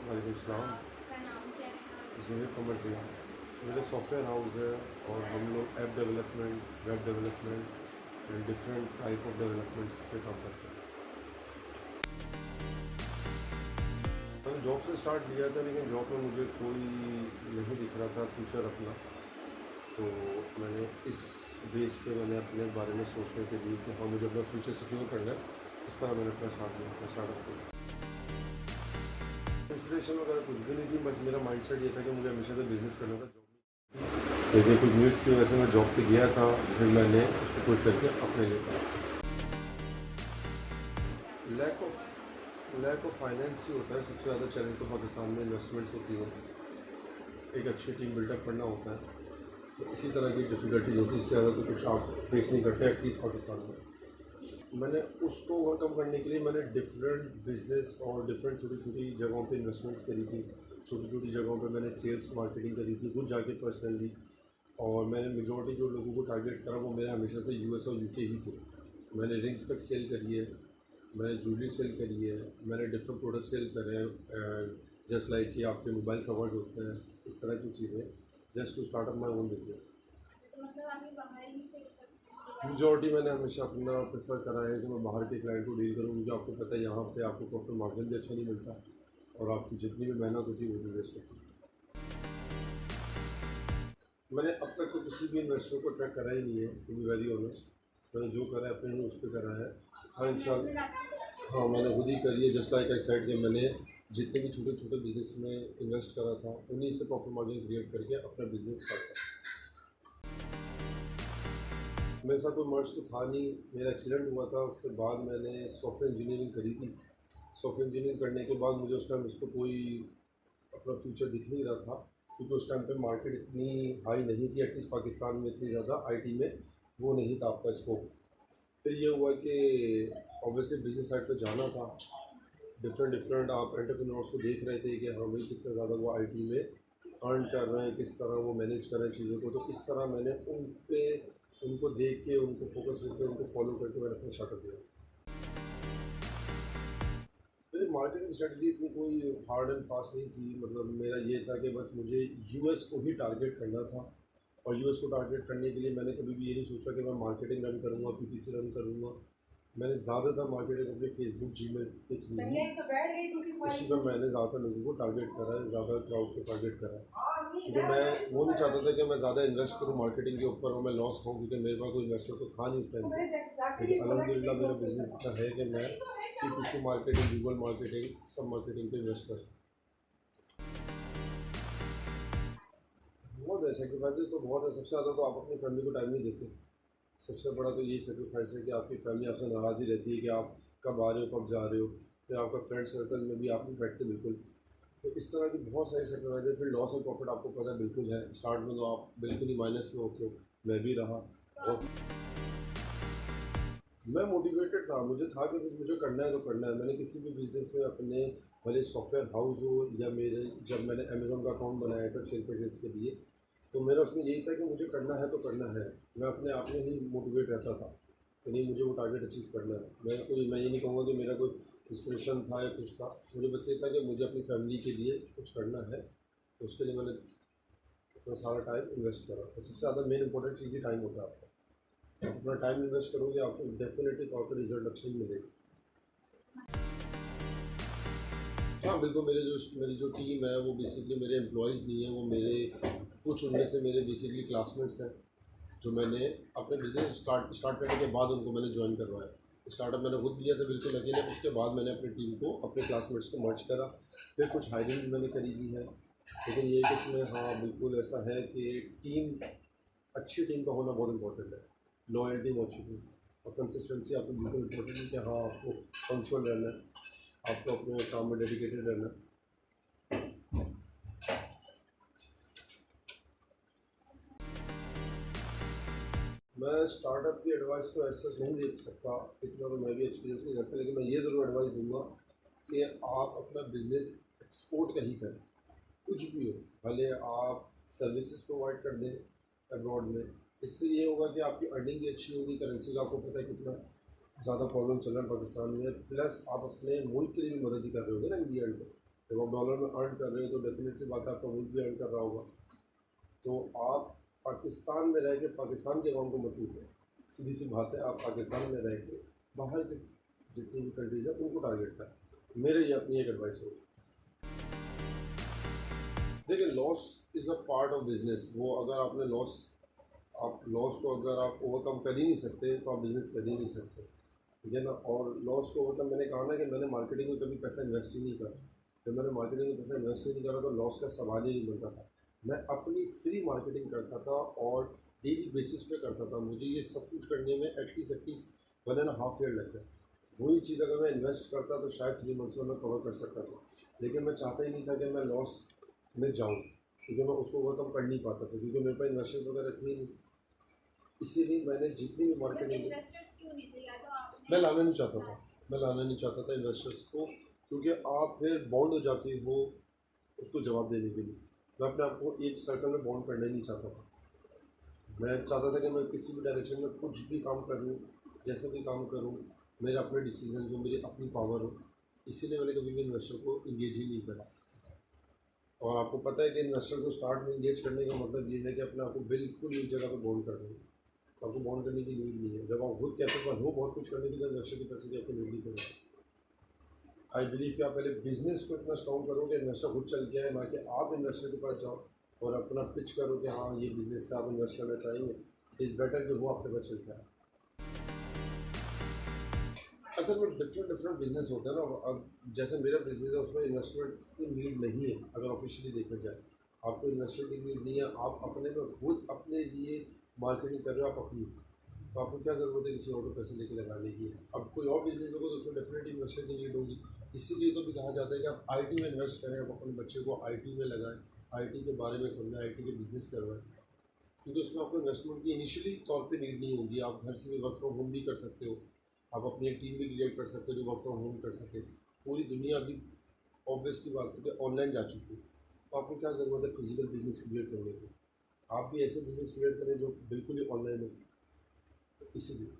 वालेकुम सलाम। आपका नाम क्या है? ज़ुहैब कमर ज़िया। मेरा सॉफ्टवेयर हाउस है और हम लोग app development, web development and different type of developments पे काम करते हैं। मैंने जॉब से स्टार्ट लिया था, लेकिन जॉब में मुझे कोई नहीं दिख रहा था फ्यूचर अपना। तो मैंने इस बेस पे मैंने अपने बारे में सोचने के लिए कि हाँ, मुझे अपना फ्यूचर सिक्योर करना है, इस तरह मैंने अपना स्टार्टअप किया। इंस्पिरेशन वगैरह कुछ भी नहीं थी, बस मेरा माइंडसेट ये था कि मुझे हमेशा से बिज़नेस करना था, जॉब नहीं। लेकिन कुछ न्यूज़ की वजह से मैं जॉब पे गया था, फिर मैंने उसको क्विट करके अपने लिए करा। लैक ऑफ फाइनेंस ही होता है सबसे ज़्यादा चैलेंज। तो पाकिस्तान में इन्वेस्टमेंट्स होती हैं, एक अच्छी टीम बिल्डअप करना होता है, तो इसी तरह की डिफ़िकल्टीज होती है। इससे ज़्यादा तो कुछ आप फेस नहीं करते एटलीस्ट पाकिस्तान में। मैंने उसको ओवरकम करने के लिए मैंने डिफरेंट बिजनेस और डिफरेंट छोटी छोटी जगहों पे इन्वेस्टमेंट्स करी थी। छोटी छोटी जगहों पे मैंने सेल्स मार्केटिंग करी थी खुद जाके पर्सनली। और मैंने मेजॉरिटी जो लोगों को टारगेट करा वो मेरा हमेशा से यूएस और यूके ही थे। मैंने रिंग्स तक सेल करी है, मैंने ज्वेलरी सेल करी है, मैंने डिफरेंट प्रोडक्ट सेल करे हैं, जस्ट लाइक कि आपके मोबाइल कवर्स होते हैं, इस तरह की चीज़ें, just to start up my own business. तो मतलब आप ये बाहर ही से करते मेजॉरिटी मैंने हमेशा अपना प्रेफर करा है कि मैं बाहर के क्लाइंट को डील करूँ, क्योंकि आपको पता है यहाँ पे आपको प्रॉफिट मार्जिन भी अच्छा नहीं मिलता और आपकी जितनी भी मेहनत होती है वो भी वेस्ट होती है। मैंने अब तक तो किसी भी इन्वेस्टर को ट्रैक करा ही नहीं है, टू बी वेरी ऑनेस्ट। मैंने जो करा है अपने ही उस पर करा है। हाँ इंशाल्लाह, हाँ मैंने खुद ही करी है। जस्ट लाइक आई सेड कि मैंने जितने भी छोटे छोटे बिजनेस में इन्वेस्ट करा था उन्हीं से प्रॉफिट मार्जिन क्रिएट करके अपना बिजनेस स्टार्ट करा। मेरे साथ कोई मर्ज तो था नहीं, मेरा एक्सीडेंट हुआ था, उसके बाद मैंने सॉफ्टवेयर इंजीनियरिंग करी थी। सॉफ्टवेयर इंजीनियरिंग करने के बाद मुझे उस टाइम उस पर कोई अपना फ्यूचर दिख नहीं रहा था, क्योंकि उस टाइम पे मार्केट इतनी हाई नहीं थी, एटलीस्ट पाकिस्तान में इतनी ज़्यादा आईटी में वो नहीं था आपका स्कोप। फिर ये हुआ कि ऑब्वियसली बिजनेस साइड पे जाना था। डिफरेंट डिफरेंट आप एंटरप्रेन्योर्स को देख रहे थे कि हाँ भाई कितना ज़्यादा वो आईटी में अर्न कर रहे हैं, किस तरह वो मैनेज कर रहे हैं चीज़ों को। तो इस तरह मैंने उनको देख के, उनको फोकस करके, उनको फॉलो करके मैंने अपना स्टार्टअप दिया। मेरी मार्केटिंग स्ट्रेटजी इतनी कोई हार्ड एंड फास्ट नहीं थी। मतलब मेरा ये था कि बस मुझे यूएस को ही टारगेट करना था। और यूएस को टारगेट करने के लिए मैंने कभी भी ये नहीं सोचा कि मैं मार्केटिंग रन करूँगा, पीपीसी रन करूँगा। मैंने ज़्यादातर मार्केटिंग अपने फेसबुक जीमेल के थ्रू ही, इसी पर मैंने ज़्यादातर लोगों को टारगेट करा है, ज़्यादा क्राउड को टारगेट करा है। क्योंकि मैं वो नहीं चाहता था कि मैं ज़्यादा इन्वेस्ट करूँ मार्केटिंग के ऊपर और मैं लॉस खाऊँ, क्योंकि मेरे पास कोई इन्वेस्टर तो था नहीं उस टाइम पे। लेकिन अल्हम्दुलिल्लाह मेरा बिजनेस इतना है कि मैं पीपीसी मार्केटिंग, गूगल मार्केटिंग, सब मार्केटिंग पे इन्वेस्ट कर। बहुत है सेक्रीफाइसेस, तो बहुत है। सबसे ज़्यादा तो आप अपनी फैमिली को टाइम नहीं देते। सबसे बड़ा तो यही सेक्रीफाइस है कि आपकी फैमिली आपसे नाराज़ ही रहती है कि आप कब आ रहे हो, कब जा रहे हो। फिर आपका फ्रेंड सर्कल में भी आप नहीं बैठते बिल्कुल। तो इस तरह की बहुत सारी सेक्रीफाइस है। फिर लॉस और प्रॉफिट आपको पता है बिल्कुल है। स्टार्ट में तो आप बिल्कुल ही माइनस में होते हो, मैं भी रहा। और मैं मोटिवेटेड था, मुझे था कि कुछ मुझे करना है तो करना है। मैंने किसी भी बिजनेस में अपने, भले सॉफ्टवेयर हाउस हो या मेरे, जब मैंने अमेज़ोन का अकाउंट बनाया था सेल परचेज के लिए, तो मेरा उसमें यही था कि मुझे करना है तो करना है। मैं अपने आप में ही मोटिवेट रहता था कि नहीं, मुझे वो टारगेट अचीव करना है। मैं ये नहीं कहूँगा कि मेरा कोई इंस्पिरेशन था या कुछ था। मुझे बस ये था कि मुझे अपनी फैमिली के लिए कुछ करना है, तो उसके लिए मैंने अपना सारा टाइम इन्वेस्ट करा। तो सबसे ज़्यादा मेन इंपॉर्टेंट चीज़ ही टाइम होता है। आपका अपना टाइम इन्वेस्ट करोगे, आपको डेफिनेटली तौर पर रिजल्ट अच्छा ही मिलेगा। हाँ बिल्कुल, मेरी जो टीम है वो बेसिकली मेरे एम्प्लॉयज़ नहीं है, वो मेरे कुछ उनमें से मेरे बेसिकली क्लासमेट्स हैं, जो मैंने अपने बिजनेस स्टार्ट करने के बाद उनको मैंने ज्वाइन करवाया। स्टार्टअप मैंने खुद लिया था बिल्कुल अकेले, उसके बाद मैंने अपनी टीम को, अपने क्लासमेट्स को मर्ज करा। फिर कुछ हायरिंग भी मैंने करी दी है। लेकिन ये कि इसमें हाँ बिल्कुल ऐसा है कि टीम, अच्छी टीम का होना बहुत इंपॉर्टेंट है। लॉयल्टी बहुत अच्छी थी और कंसिस्टेंसी आपको बिल्कुल इंपॉर्टेंट है कि हाँ आपको पंक्चुअल रहना है, आपको अपने काम में डेडिकेटेड रहना है। मैं स्टार्टअप की एडवाइस तो ऐसा नहीं दे सकता, इतना तो मैं भी एक्सपीरियंस नहीं रखता, लेकिन मैं ये ज़रूर एडवाइस दूंगा कि आप अपना बिजनेस एक्सपोर्ट का ही करें। कुछ भी हो, भले आप सर्विसेज प्रोवाइड कर दें अब्रॉड में, इससे ये होगा कि आपकी अर्निंग भी अच्छी होगी। करेंसी का आपको पता है कितना ज़्यादा प्रॉब्लम चल रहा है पाकिस्तान में, प्लस आप अपने मुल्क के लिए भी मदद ही कर रहे होगे ना इन दी एंड। जब आप डॉलर में अर्न कर रहे हो तो डेफिनेटली बात है आपका मुल्क भी अर्न कर रहा होगा। तो आप पाकिस्तान में रह के पाकिस्तान के अकाउंट को मत लूटें। सीधी सी बात है, आप पाकिस्तान में रह के बाहर के जितनी भी कंट्रीज हैं उनको टारगेट करें। मेरे ये अपनी एक एडवाइस होगी। देखिए, loss is a part of business. वो अगर आपने आप लॉस को अगर आप ओवरकम कर ही नहीं सकते तो आप बिज़नेस कर ही नहीं सकते, ठीक है ना। और लॉस को ओवरकम, मैंने कहा ना कि मैंने मार्केटिंग में कभी पैसा इन्वेस्ट ही नहीं करा। जब मैंने मार्केटिंग में पैसा इन्वेस्ट ही नहीं करा तो लॉस का सवाल ही नहीं बनता था। मैं अपनी फ्री मार्केटिंग करता था और डेली बेसिस पे करता था। मुझे ये सब कुछ करने में एटलीस्ट 1.5 ईयर लगता है। वही चीज़ अगर मैं इन्वेस्ट करता तो शायद 3 मंथ्स में मैं कवर कर सकता था, लेकिन मैं चाहता ही नहीं था कि मैं लॉस में जाऊँ, क्योंकि मैं उसको ओवरकम कर नहीं पाता था, क्योंकि मेरे पास इन्वेस्टर्स वगैरह थे नहीं। इसीलिए मैंने जितनी भी मतलब मार्केटिंग, इन्वेस्टर्स क्यों नहीं थे, या तो आपने मैं लाना नहीं चाहता था। मैं लाना नहीं चाहता था इन्वेस्टर्स को, क्योंकि आप फिर बॉन्ड हो जाती हो उसको जवाब देने के लिए। मैं अपने आप को एक सर्कल में बॉन्ड करना ही नहीं चाहता था। मैं चाहता था कि मैं किसी भी डायरेक्शन में कुछ भी काम कर लूँ, जैसा भी काम करूँ, मेरे अपने डिसीजन हो, मेरी अपनी पावर हो। इसीलिए मैंने कभी भी इन्वेस्टर को इंगेज ही नहीं करा। और आपको पता है कि इन्वेस्टर को स्टार्ट में इंगेज करने का मतलब ये है कि अपने आप को बिल्कुल एक जगह पर बॉन्ड कर देंगे। आपको बॉन्ड करने की नीड नहीं है। जब आप खुद कैपेबल हो बहुत कुछ करने के लिए, इन्वेस्टर के पैसे की आपको नीड नहीं पड़ेगी। आई बिलीव कि आप पहले बिजनेस को इतना स्ट्रॉन्ग करोगे, इन्वेस्टर खुद चल के आए, ना कि आप इन्वेस्टर के पास जाओ और अपना पिच करो कि हाँ ये बिजनेस से आप इन्वेस्ट करना चाहेंगे। इज़ बेटर कि वो आपके पास चलता है। असल में डिफरेंट बिजनेस होते हैं ना। अब जैसे मेरा बिजनेस है उसमें इन्वेस्टमेंट की नीड नहीं है। अगर ऑफिशियली देखा जाए, आपको इन्वेस्टर की नीड नहीं है। आप अपने में खुद अपने लिए मार्केटिंग कर रहे हो, आप अपनी, तो आपको क्या ज़रूरत है किसी और को पैसे लेके लगाने की। अब कोई और बिजनेस होगा तो उसमें डेफिनेटली इन्वेस्टर की नीड होगी। इसीलिए तो भी कहा जाता है कि आप आईटी में इन्वेस्ट करें, आप अपने बच्चे को आईटी में लगाएं, आईटी के बारे में समझें, आईटी के बिजनेस करवाएं, क्योंकि उसमें आपको इन्वेस्टमेंट की इनिशियली तौर पे नीड नहीं होगी। आप घर से भी वर्क फ्रॉम होम भी कर सकते हो, आप अपनी एक टीम भी क्रिएट कर सकते हो जो वर्क फ्रॉम होम कर सके। पूरी दुनिया अभी ऑब्वियसली बात है कि ऑनलाइन जा चुकी है, तो आपको क्या ज़रूरत है फिजिकल बिजनेस क्रिएट करने की। आप भी ऐसे बिजनेस क्रिएट करें जो बिल्कुल ही ऑनलाइन हो। इसीलिए